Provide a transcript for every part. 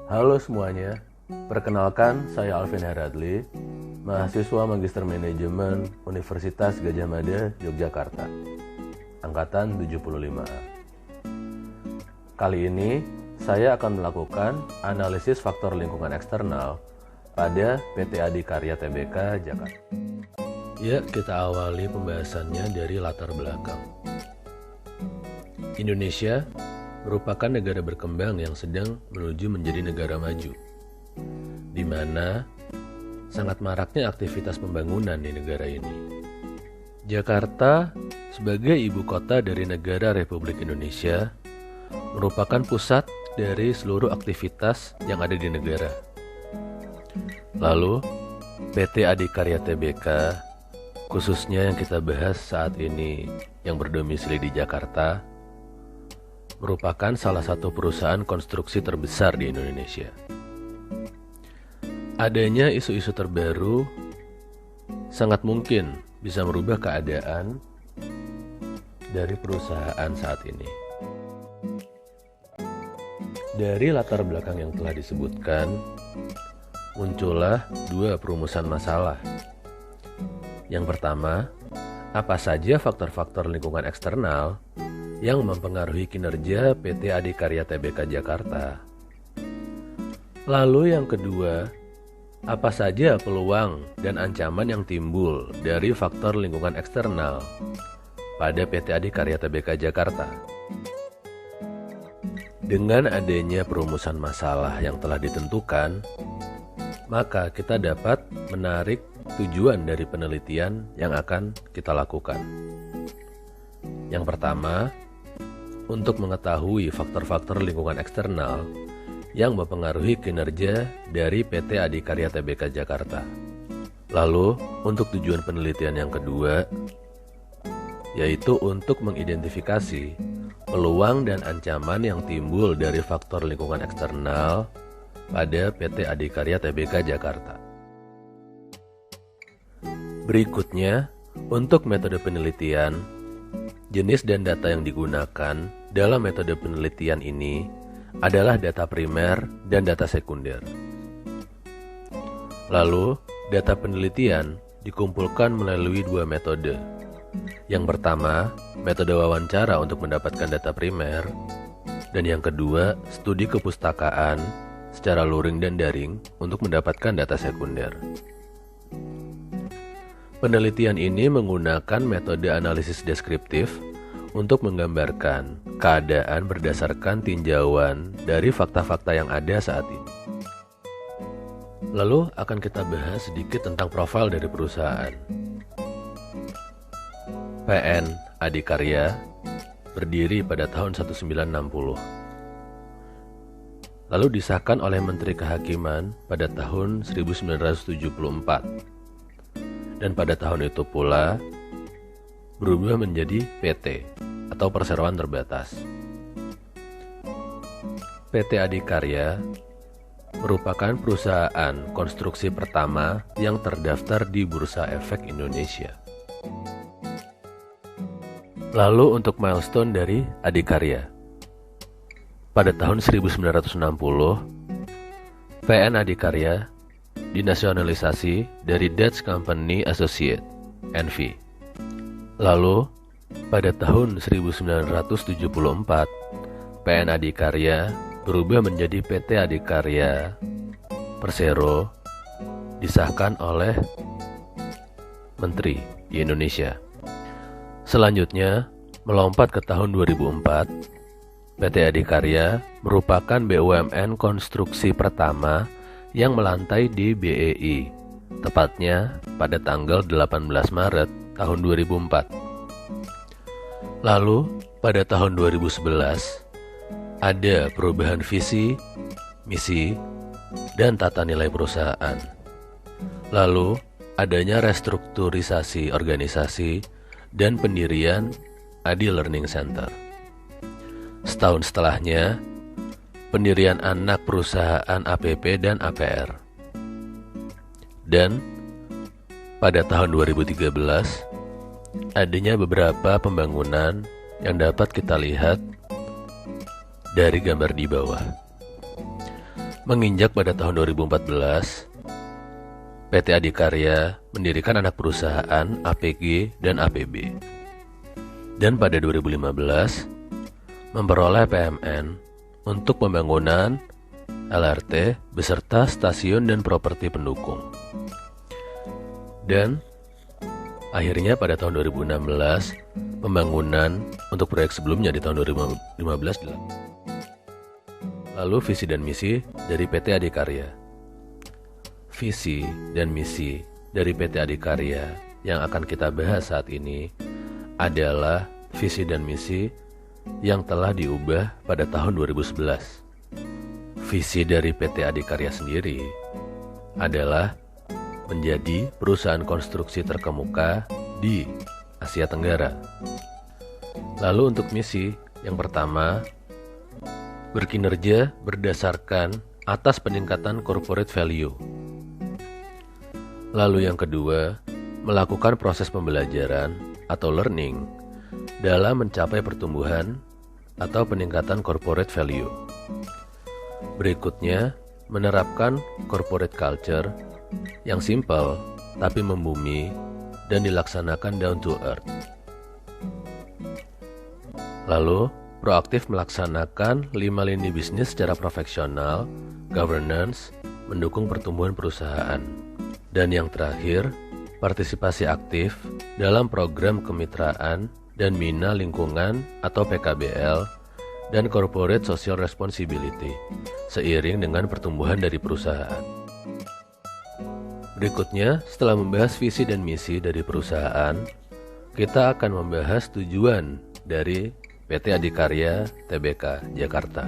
Halo semuanya, perkenalkan saya Alvin Heradli, mahasiswa Magister Manajemen Universitas Gadjah Mada, Yogyakarta, Angkatan 75A. Kali ini saya akan melakukan analisis faktor lingkungan eksternal pada PT Adikarya Tbk Jakarta. Ya, kita awali pembahasannya dari latar belakang. Indonesia merupakan negara berkembang yang sedang menuju menjadi negara maju, di mana sangat maraknya aktivitas pembangunan di negara ini. Jakarta sebagai ibu kota dari negara Republik Indonesia merupakan pusat dari seluruh aktivitas yang ada di negara. Lalu, PT Adikarya Tbk, khususnya yang kita bahas saat ini yang berdomisili di Jakarta, merupakan salah satu perusahaan konstruksi terbesar di Indonesia. Adanya isu-isu terbaru sangat mungkin bisa merubah keadaan dari perusahaan saat ini. Dari latar belakang yang telah disebutkan, muncullah dua perumusan masalah. Yang pertama, apa saja faktor-faktor lingkungan eksternal yang mempengaruhi kinerja PT Adikarya Tbk Jakarta. Lalu yang kedua, apa saja peluang dan ancaman yang timbul dari faktor lingkungan eksternal pada PT Adikarya Tbk Jakarta. Dengan adanya perumusan masalah yang telah ditentukan, maka kita dapat menarik tujuan dari penelitian yang akan kita lakukan. Yang pertama, untuk mengetahui faktor-faktor lingkungan eksternal yang mempengaruhi kinerja dari PT Adikarya Tbk Jakarta. Lalu, untuk tujuan penelitian yang kedua, yaitu untuk mengidentifikasi peluang dan ancaman yang timbul dari faktor lingkungan eksternal pada PT Adikarya Tbk Jakarta. Berikutnya, untuk metode penelitian, jenis dan data yang digunakan dalam metode penelitian ini adalah data primer dan data sekunder. Lalu, data penelitian dikumpulkan melalui dua metode. Yang pertama, metode wawancara untuk mendapatkan data primer, dan yang kedua, studi kepustakaan secara luring dan daring untuk mendapatkan data sekunder. Penelitian ini menggunakan metode analisis deskriptif untuk menggambarkan keadaan berdasarkan tinjauan dari fakta-fakta yang ada saat ini. Lalu akan kita bahas sedikit tentang profil dari perusahaan. PN Adikarya berdiri pada tahun 1960. Lalu disahkan oleh Menteri Kehakiman pada tahun 1974. Dan pada tahun itu pula berubah menjadi PT atau perseroan terbatas. PT Adikarya merupakan perusahaan konstruksi pertama yang terdaftar di Bursa Efek Indonesia. Lalu untuk milestone dari Adikarya. Pada tahun 1960, PN Adikarya dinasionalisasi dari Dutch Company Associates (NV). Lalu, pada tahun 1974, PN Adikarya berubah menjadi PT Adikarya Persero, disahkan oleh Menteri di Indonesia. Selanjutnya, melompat ke tahun 2004, PT Adikarya merupakan BUMN konstruksi pertama yang melantai di BEI, tepatnya pada tanggal 18 Maret tahun 2004. Lalu, pada tahun 2011, ada perubahan visi, misi, dan tata nilai perusahaan. Lalu, adanya restrukturisasi organisasi dan pendirian Adi Learning Center. Setahun setelahnya, pendirian anak perusahaan APP dan APR. Dan pada tahun 2013, adanya beberapa pembangunan yang dapat kita lihat dari gambar di bawah. Menginjak pada tahun 2014, PT Adikarya mendirikan anak perusahaan APG dan APB. Dan pada 2015, memperoleh PMN untuk pembangunan LRT beserta stasiun dan properti pendukung. Dan akhirnya pada tahun 2016, pembangunan untuk proyek sebelumnya di tahun 2015 dilakukan. Lalu visi dan misi dari PT Adikarya. Visi dan misi dari PT Adikarya yang akan kita bahas saat ini adalah visi dan misi yang telah diubah pada tahun 2011. Visi dari PT Adikarya sendiri adalah menjadi perusahaan konstruksi terkemuka di Asia Tenggara. Lalu untuk misi yang pertama, berkinerja berdasarkan atas peningkatan corporate value. Lalu yang kedua, melakukan proses pembelajaran atau learning dalam mencapai pertumbuhan atau peningkatan corporate value. Berikutnya, menerapkan corporate culture yang simple tapi membumi dan dilaksanakan down to earth. Lalu, proaktif melaksanakan 5 lini bisnis secara profesional, governance, mendukung pertumbuhan perusahaan. Dan yang terakhir, partisipasi aktif dalam program kemitraan dan bina lingkungan atau PKBL dan corporate social responsibility seiring dengan pertumbuhan dari perusahaan. Berikutnya, setelah membahas visi dan misi dari perusahaan, kita akan membahas tujuan dari PT Adikarya Tbk Jakarta.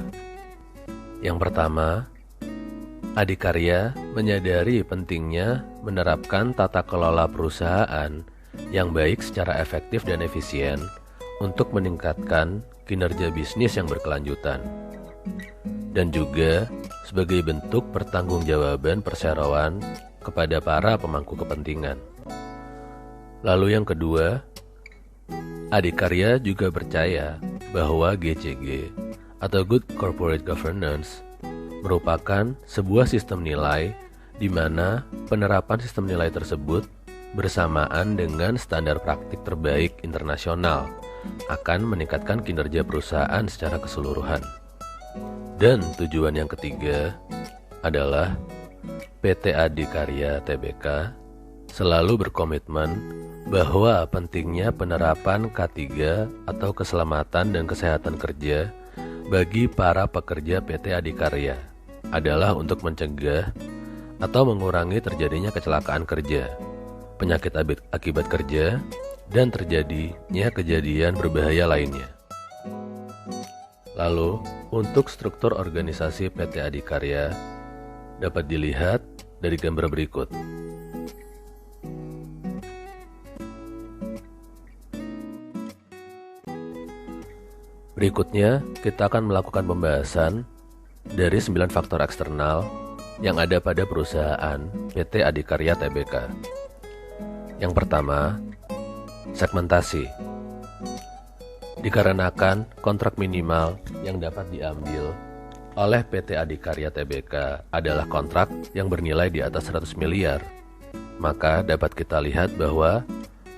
Yang pertama, Adikarya menyadari pentingnya menerapkan tata kelola perusahaan yang baik secara efektif dan efisien untuk meningkatkan kinerja bisnis yang berkelanjutan, dan juga sebagai bentuk pertanggungjawaban perseroan kepada para pemangku kepentingan. Lalu yang kedua, Adikarya juga percaya bahwa GCG atau Good Corporate Governance merupakan sebuah sistem nilai di mana penerapan sistem nilai tersebut bersamaan dengan standar praktik terbaik internasional akan meningkatkan kinerja perusahaan secara keseluruhan. Dan tujuan yang ketiga adalah PT Adikarya Tbk selalu berkomitmen bahwa pentingnya penerapan K3 atau keselamatan dan kesehatan kerja bagi para pekerja PT Adikarya adalah untuk mencegah atau mengurangi terjadinya kecelakaan kerja, penyakit akibat kerja, dan terjadinya kejadian berbahaya lainnya. Lalu, untuk struktur organisasi PT Adikarya dapat dilihat dari gambar berikut. Berikutnya, kita akan melakukan pembahasan dari 9 faktor eksternal yang ada pada perusahaan PT Adikarya Tbk. Yang pertama, segmentasi. Dikarenakan kontrak minimal yang dapat diambil oleh PT Adikarya Tbk adalah kontrak yang bernilai di atas 100 miliar, maka dapat kita lihat bahwa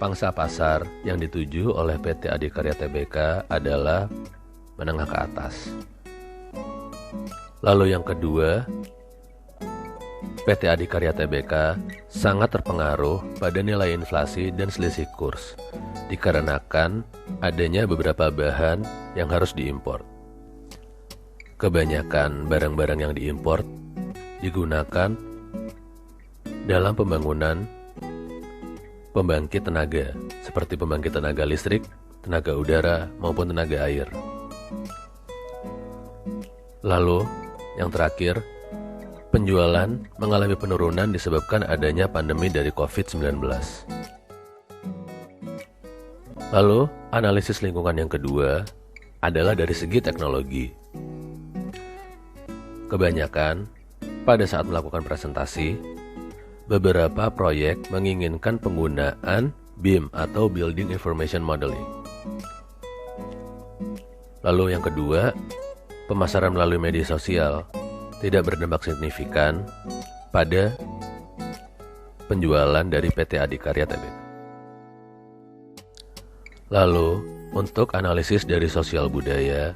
pangsa pasar yang dituju oleh PT Adikarya Tbk adalah menengah ke atas. Lalu yang kedua, PT Adikarya Tbk sangat terpengaruh pada nilai inflasi dan selisih kurs, dikarenakan adanya beberapa bahan yang harus diimpor. Kebanyakan barang-barang yang diimpor digunakan dalam pembangunan pembangkit tenaga, seperti pembangkit tenaga listrik, tenaga udara, maupun tenaga air. Lalu, yang terakhir, penjualan mengalami penurunan disebabkan adanya pandemi dari COVID-19. Lalu, analisis lingkungan yang kedua adalah dari segi teknologi. Kebanyakan, pada saat melakukan presentasi, beberapa proyek menginginkan penggunaan BIM atau Building Information Modeling. Lalu yang kedua, pemasaran melalui media sosial, tidak berdampak signifikan pada penjualan dari PT Adikarya Tbk. Lalu, untuk analisis dari sosial budaya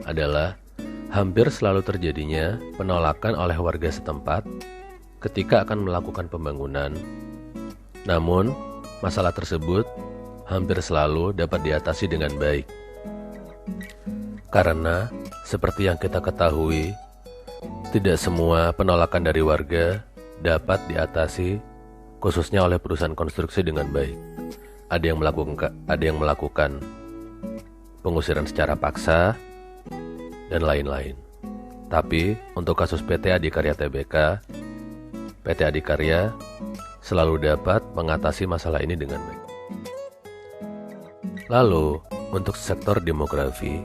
adalah hampir selalu terjadinya penolakan oleh warga setempat ketika akan melakukan pembangunan. Namun, masalah tersebut hampir selalu dapat diatasi dengan baik. Karena, seperti yang kita ketahui, tidak semua penolakan dari warga dapat diatasi khususnya oleh perusahaan konstruksi dengan baik. Ada yang melakukan pengusiran secara paksa dan lain-lain. Tapi untuk kasus PT Adikarya Tbk, PT Adikarya selalu dapat mengatasi masalah ini dengan baik. Lalu, untuk sektor demografi,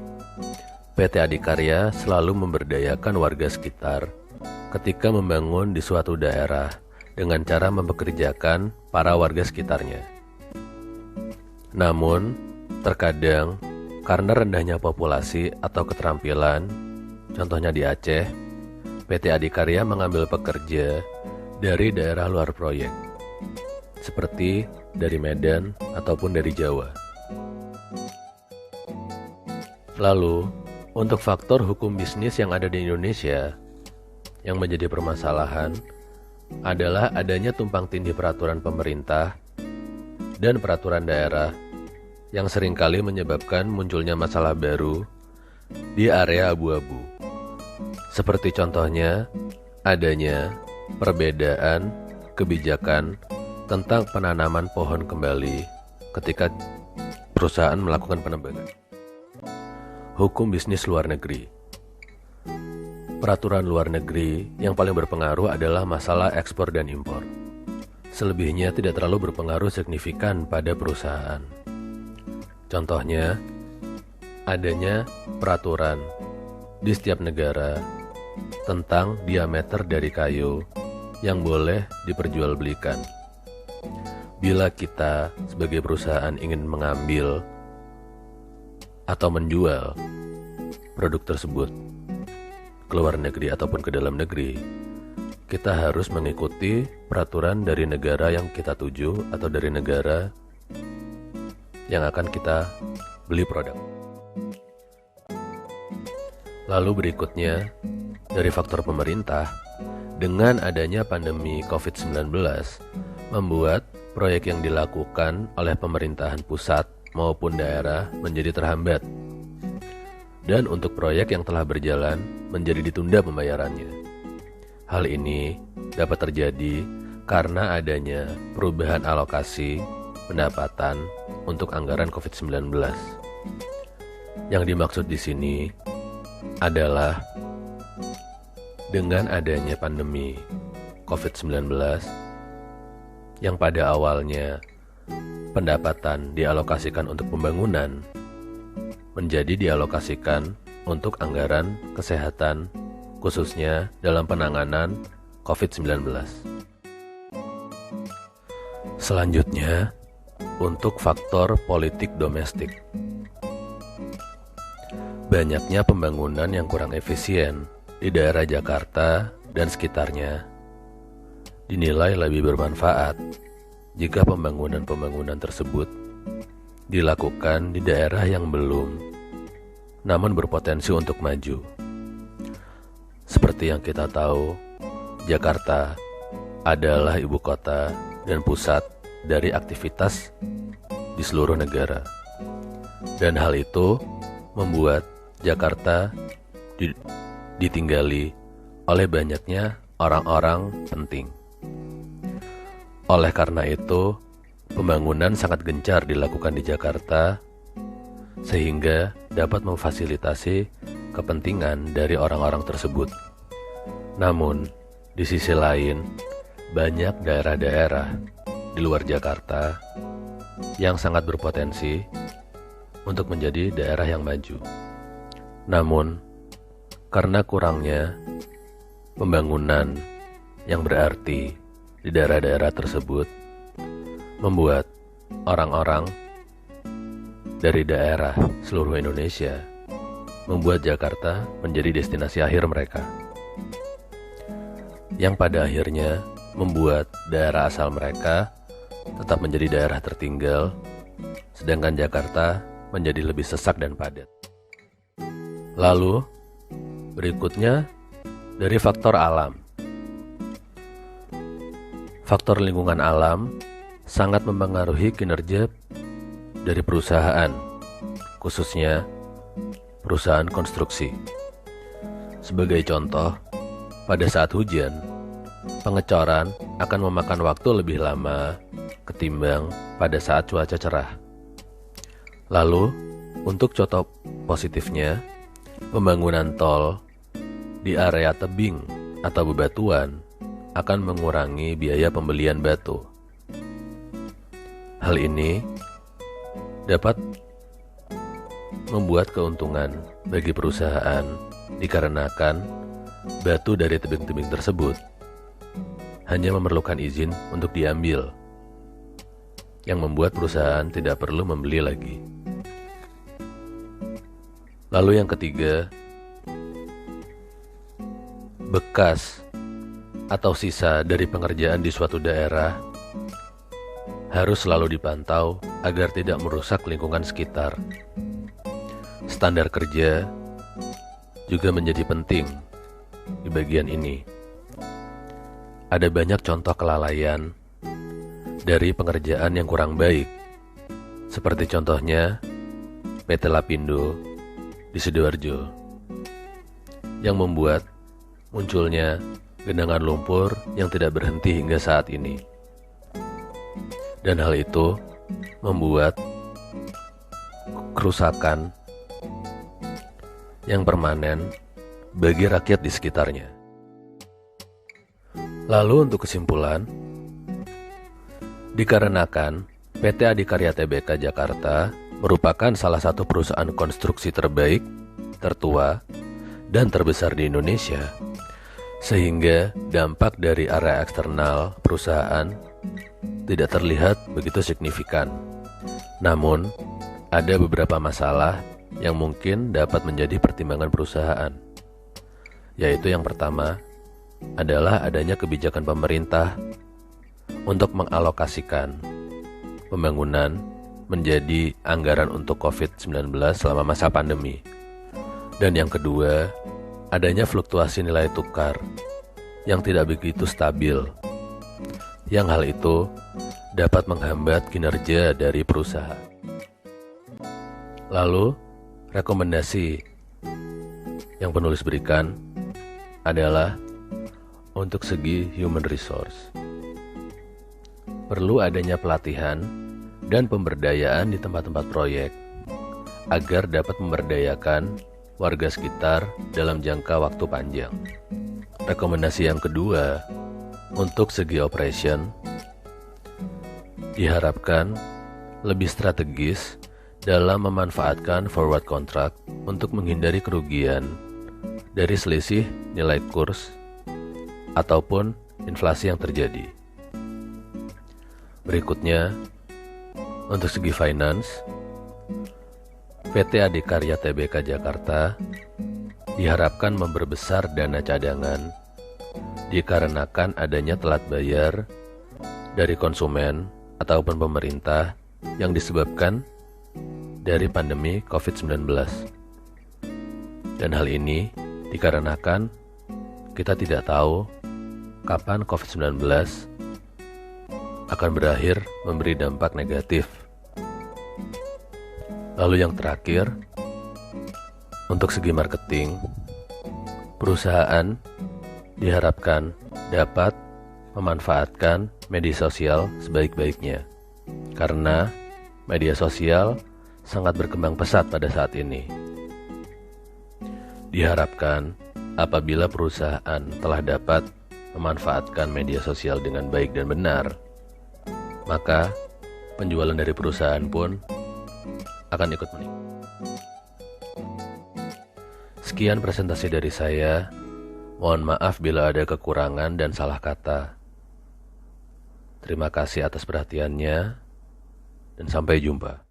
PT Adikarya selalu memberdayakan warga sekitar ketika membangun di suatu daerah dengan cara mempekerjakan para warga sekitarnya. Namun, terkadang karena rendahnya populasi atau keterampilan, contohnya di Aceh, PT Adikarya mengambil pekerja dari daerah luar proyek, seperti dari Medan ataupun dari Jawa. Lalu, untuk faktor hukum bisnis yang ada di Indonesia, yang menjadi permasalahan adalah adanya tumpang tindih peraturan pemerintah dan peraturan daerah yang seringkali menyebabkan munculnya masalah baru di area abu-abu. Seperti contohnya, adanya perbedaan kebijakan tentang penanaman pohon kembali ketika perusahaan melakukan penebangan. Hukum bisnis luar negeri. Peraturan luar negeri yang paling berpengaruh adalah masalah ekspor dan impor. Selebihnya tidak terlalu berpengaruh signifikan pada perusahaan. Contohnya, adanya peraturan di setiap negara tentang diameter dari kayu yang boleh diperjualbelikan. Bila kita sebagai perusahaan ingin mengambil atau menjual produk tersebut ke luar negeri ataupun ke dalam negeri, kita harus mengikuti peraturan dari negara yang kita tuju atau dari negara yang akan kita beli produk. Lalu berikutnya, dari faktor pemerintah, dengan adanya pandemi COVID-19, membuat proyek yang dilakukan oleh pemerintahan pusat maupun daerah menjadi terhambat. Dan untuk proyek yang telah berjalan, menjadi ditunda pembayarannya. Hal ini dapat terjadi karena adanya perubahan alokasi pendapatan untuk anggaran COVID-19. Yang dimaksud di sini adalah dengan adanya pandemi COVID-19 yang pada awalnya pendapatan dialokasikan untuk pembangunan menjadi dialokasikan untuk anggaran kesehatan khususnya dalam penanganan COVID-19. Selanjutnya, untuk faktor politik domestik. Banyaknya pembangunan yang kurang efisien di daerah Jakarta dan sekitarnya dinilai lebih bermanfaat jika pembangunan-pembangunan tersebut dilakukan di daerah yang belum, namun berpotensi untuk maju. Seperti yang kita tahu, Jakarta adalah ibu kota dan pusat dari aktivitas di seluruh negara. Dan hal itu membuat Jakarta ditinggali oleh banyaknya orang-orang penting. Oleh karena itu, pembangunan sangat gencar dilakukan di Jakarta sehingga dapat memfasilitasi kepentingan dari orang-orang tersebut. Namun, di sisi lain, banyak daerah-daerah di luar Jakarta yang sangat berpotensi untuk menjadi daerah yang maju. Namun, karena kurangnya pembangunan yang berarti di daerah-daerah tersebut, membuat orang-orang dari daerah seluruh Indonesia membuat Jakarta menjadi destinasi akhir mereka. yang pada akhirnya membuat daerah asal mereka tetap menjadi daerah tertinggal, sedangkan Jakarta menjadi lebih sesak dan padat. Lalu, berikutnya dari faktor alam. Faktor lingkungan alam sangat mempengaruhi kinerja dari perusahaan, khususnya perusahaan konstruksi. Sebagai contoh, pada saat hujan, pengecoran akan memakan waktu lebih lama ketimbang pada saat cuaca cerah. Lalu, untuk contoh positifnya, pembangunan tol di area tebing atau bebatuan akan mengurangi biaya pembelian batu. Hal ini dapat membuat keuntungan bagi perusahaan dikarenakan batu dari tebing-tebing tersebut hanya memerlukan izin untuk diambil, yang membuat perusahaan tidak perlu membeli lagi. Lalu yang ketiga, bekas atau sisa dari pengerjaan di suatu daerah harus selalu dipantau agar tidak merusak lingkungan sekitar. Standar kerja juga menjadi penting di bagian ini. Ada banyak contoh kelalaian dari pengerjaan yang kurang baik, seperti contohnya PT Lapindo di Sidoarjo, yang membuat munculnya genangan lumpur yang tidak berhenti hingga saat ini. Dan hal itu membuat kerusakan yang permanen bagi rakyat di sekitarnya. Lalu untuk kesimpulan, dikarenakan PT Adikarya Tbk Jakarta merupakan salah satu perusahaan konstruksi terbaik, tertua, dan terbesar di Indonesia, sehingga dampak dari area eksternal perusahaan tidak terlihat begitu signifikan. Namun, ada beberapa masalah yang mungkin dapat menjadi pertimbangan perusahaan, yaitu yang pertama adalah adanya kebijakan pemerintah untuk mengalokasikan pembangunan menjadi anggaran untuk COVID-19 selama masa pandemi. Dan yang kedua, adanya fluktuasi nilai tukar yang tidak begitu stabil, yang hal itu dapat menghambat kinerja dari perusahaan. Lalu, rekomendasi yang penulis berikan adalah untuk segi human resource. Perlu adanya pelatihan dan pemberdayaan di tempat-tempat proyek agar dapat memberdayakan warga sekitar dalam jangka waktu panjang. Rekomendasi yang kedua, untuk segi operation, diharapkan lebih strategis dalam memanfaatkan forward contract untuk menghindari kerugian dari selisih nilai kurs ataupun inflasi yang terjadi. Berikutnya, untuk segi finance, PT Adikarya Tbk Jakarta diharapkan memperbesar dana cadangan dikarenakan adanya telat bayar dari konsumen ataupun pemerintah yang disebabkan dari pandemi COVID-19. Dan hal ini dikarenakan kita tidak tahu kapan COVID-19 akan berakhir memberi dampak negatif. Lalu yang terakhir, untuk segi marketing, perusahaan diharapkan dapat memanfaatkan media sosial sebaik-baiknya, karena media sosial sangat berkembang pesat pada saat ini. Diharapkan apabila perusahaan telah dapat memanfaatkan media sosial dengan baik dan benar, maka penjualan dari perusahaan pun akan ikut meningkat. Sekian presentasi dari saya. Mohon maaf bila ada kekurangan dan salah kata. Terima kasih atas perhatiannya, dan sampai jumpa.